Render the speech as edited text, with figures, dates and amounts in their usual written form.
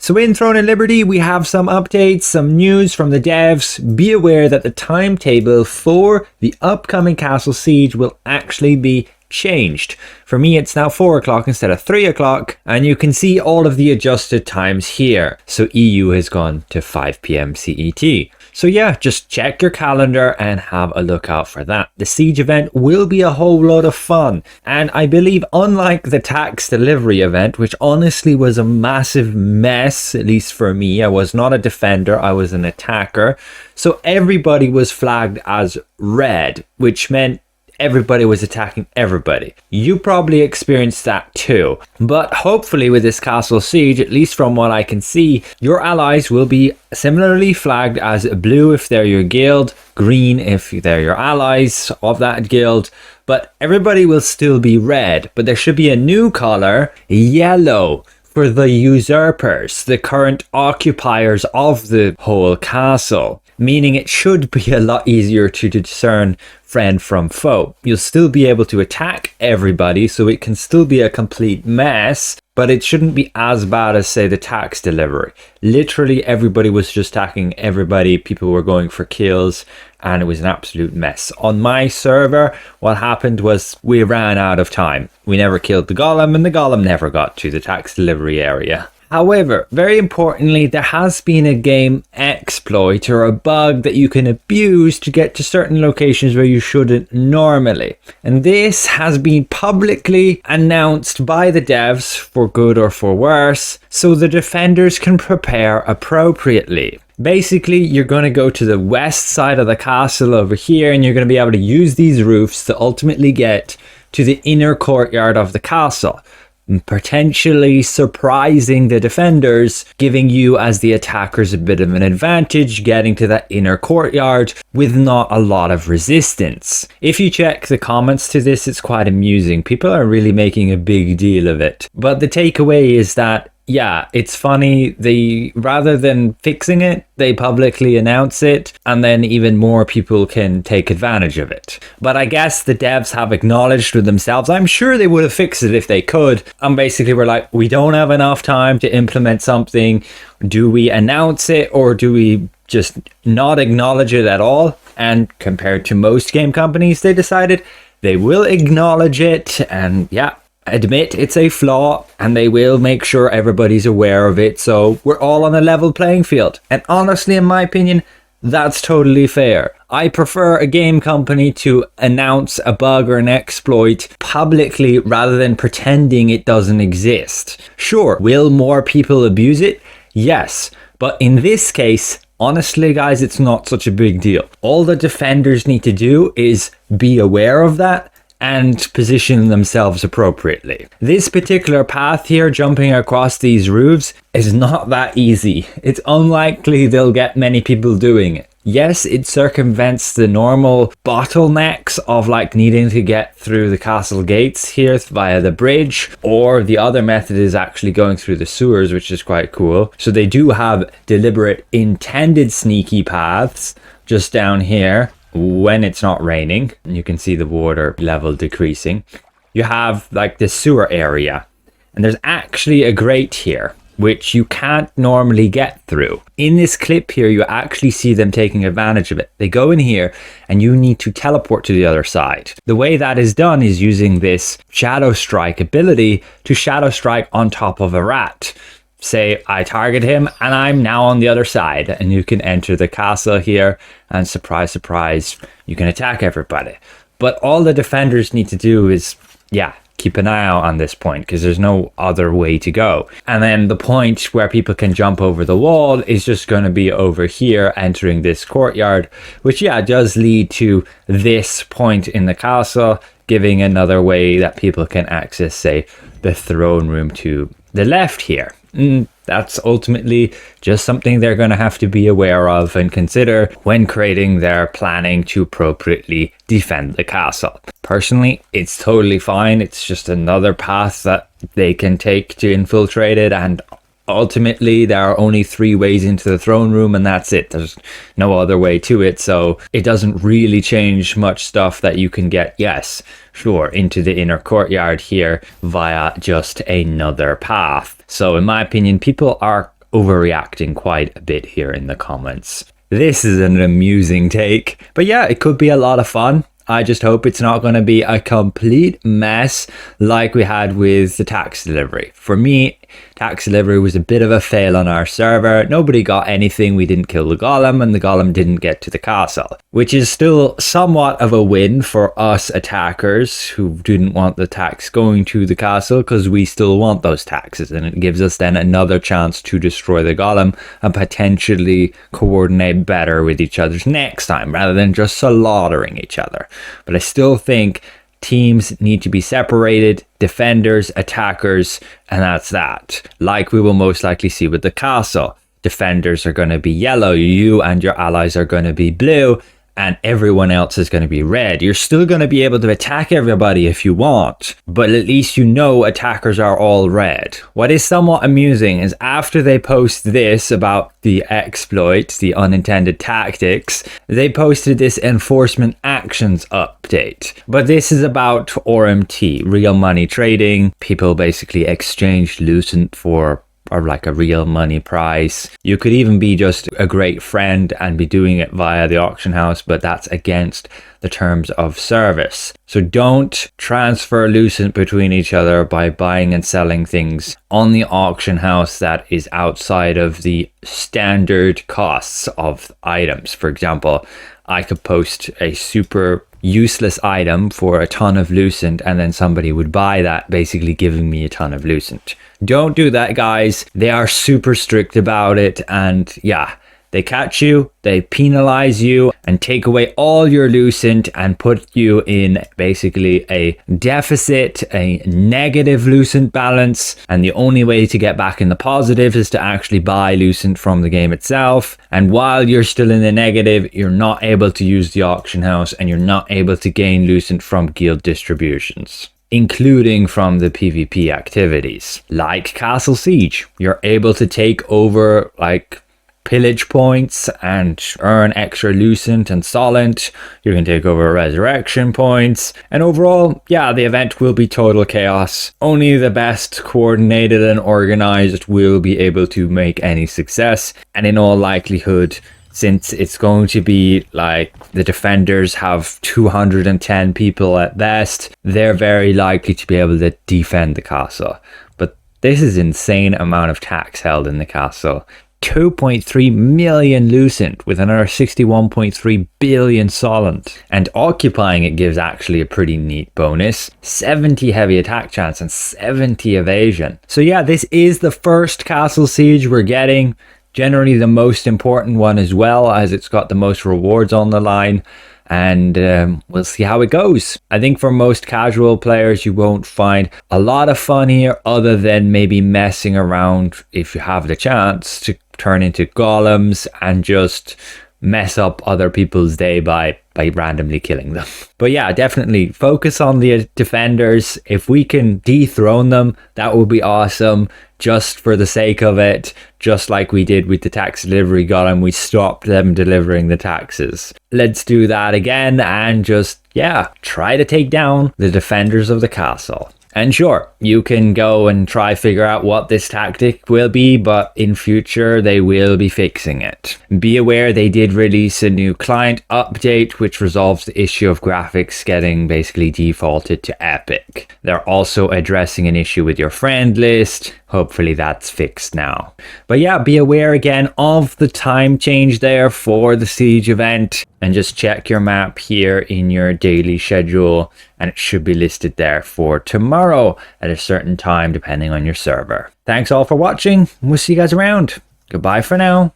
So in Throne of Liberty, we have some updates, some news from the devs. Be aware that the timetable for the upcoming castle siege will actually be changed. For me, it's now 4 o'clock instead of 3 o'clock, and you can see all of the adjusted times here. So EU has gone to 5 p.m. CET. So yeah, just check your calendar and have a look out for that. The siege event will be a whole lot of fun. And I believe, unlike the tax delivery event, which honestly was a massive mess, at least for me, I was not a defender, I was an attacker. So everybody was flagged as red, which meant everybody was attacking everybody. You probably experienced that too. But hopefully with this castle siege, at least from what I can see, your allies will be similarly flagged as blue if they're your guild, green if they're your allies of that guild, but everybody will still be red. But there should be a new color, yellow, for the usurpers, the current occupiers of the whole castle. Meaning it should be a lot easier to discern friend from foe. You'll still be able to attack everybody, so it can still be a complete mess, but it shouldn't be as bad as, say, the tax delivery. Literally everybody was just attacking everybody, people were going for kills, and it was an absolute mess. On my server, what happened was we ran out of time. We never killed the golem, and the golem never got to the tax delivery area. However, very importantly, there has been a game exploit or a bug that you can abuse to get to certain locations where you shouldn't normally. And this has been publicly announced by the devs, for good or for worse, so the defenders can prepare appropriately. Basically, you're going to go to the west side of the castle over here, and you're going to be able to use these roofs to ultimately get to the inner courtyard of the castle, potentially surprising the defenders, giving you as the attackers a bit of an advantage getting to that inner courtyard with not a lot of resistance. If you check the comments to this, it's quite amusing. People are really making a big deal of it. But the takeaway is that, yeah, it's funny. They, rather than fixing it, they publicly announce it, and then even more people can take advantage of it. But I guess the devs have acknowledged with themselves, I'm sure they would have fixed it if they could. And basically we're like, we don't have enough time to implement something. Do we announce it, or do we just not acknowledge it at all? And compared to most game companies, they decided they will acknowledge it, and yeah, admit it's a flaw, and they will make sure everybody's aware of it, so we're all on a level playing field. And honestly, in my opinion, that's totally fair. I prefer a game company to announce a bug or an exploit publicly rather than pretending it doesn't exist. Sure, will more people abuse it? Yes, but in this case, honestly guys, it's not such a big deal. All the defenders need to do is be aware of that and position themselves appropriately. This particular path here, jumping across these roofs, is not that easy. It's unlikely they'll get many people doing it. Yes, it circumvents the normal bottlenecks of like needing to get through the castle gates here via the bridge, or the other method is actually going through the sewers, which is quite cool. So they do have deliberate intended sneaky paths just down here. When it's not raining, you can see the water level decreasing. You have like the sewer area, and there's actually a grate here which you can't normally get through. In this clip here, you actually see them taking advantage of it. They go in here and you need to teleport to the other side. The way that is done is using this shadow strike ability to shadow strike on top of a rat. Say I target him and I'm now on the other side, and you can enter the castle here, and surprise, surprise, you can attack everybody. But all the defenders need to do is, yeah, keep an eye out on this point, because there's no other way to go. And then the point where people can jump over the wall is just going to be over here, entering this courtyard, which, yeah, does lead to this point in the castle, giving another way that people can access, say, the throne room to the left here. That's ultimately just something they're going to have to be aware of and consider when creating their planning to appropriately defend the castle. Personally, it's totally fine. It's just another path that they can take to infiltrate it, and ultimately there are only 3 ways into the throne room, and that's it. There's no other way to it, so it doesn't really change much stuff that you can get, yes, sure, into the inner courtyard here via just another path. So in my opinion, people are overreacting quite a bit here in the comments. This is an amusing take, but yeah, it could be a lot of fun. I just hope it's not going to be a complete mess like we had with the tax delivery. For me, tax delivery was a bit of a fail on our server. Nobody got anything. We didn't kill the golem, and the golem didn't get to the castle, which is still somewhat of a win for us attackers who didn't want the tax going to the castle, because we still want those taxes, and it gives us then another chance to destroy the golem and potentially coordinate better with each other next time rather than just slaughtering each other. But I still think teams need to be separated, defenders, attackers, and that's that. Like we will most likely see with the castle. Defenders are going to be yellow, you and your allies are going to be blue, and everyone else is going to be red. You're still going to be able to attack everybody if you want, but at least you know attackers are all red. What is somewhat amusing is after they post this about the exploits, the unintended tactics, they posted this enforcement actions update. But this is about RMT, real money trading. People basically exchanged Lucent for like a real money price. You could even be just a great friend and be doing it via the auction house, but that's against the terms of service. So don't transfer Lucent between each other by buying and selling things on the auction house that is outside of the standard costs of items. For example, I could post a super useless item for a ton of Lucent, and then somebody would buy that, basically giving me a ton of Lucent. Don't do that, guys. They are super strict about it, and yeah, they catch you, they penalize you and take away all your Lucent and put you in basically a deficit, a negative Lucent balance. And the only way to get back in the positive is to actually buy Lucent from the game itself. And while you're still in the negative, you're not able to use the auction house, and you're not able to gain Lucent from guild distributions, including from the PvP activities. Like Castle Siege, you're able to take over like pillage points and earn extra Lucent and Solent. You can take over resurrection points, and overall, yeah, the event will be total chaos. Only the best coordinated and organized will be able to make any success, and in all likelihood, since it's going to be like the defenders have 210 people at best, they're very likely to be able to defend the castle. But this is insane amount of tax held in the castle. 2.3 million Lucent with another 61.3 billion Solent. And occupying it gives actually a pretty neat bonus. 70 heavy attack chance and 70 evasion. So yeah, this is the first Castle Siege we're getting. Generally the most important one as well, as it's got the most rewards on the line. And we'll see how it goes. I think for most casual players, you won't find a lot of fun here other than maybe messing around if you have the chance to turn into golems and just mess up other people's day by randomly killing them. But yeah, definitely focus on the defenders. If we can dethrone them, that would be awesome, just for the sake of it. Just like we did with the tax delivery golem, we stopped them delivering the taxes. Let's do that again and just, yeah, try to take down the defenders of the castle. And sure, you can go and try figure out what this tactic will be, but in future they will be fixing it. Be aware they did release a new client update which resolves the issue of graphics getting basically defaulted to Epic. They're also addressing an issue with your friend list. Hopefully that's fixed now. But yeah, be aware again of the time change there for the Siege event, and just check your map here in your daily schedule, and it should be listed there for tomorrow at a certain time depending on your server. Thanks all for watching, and we'll see you guys around. Goodbye for now.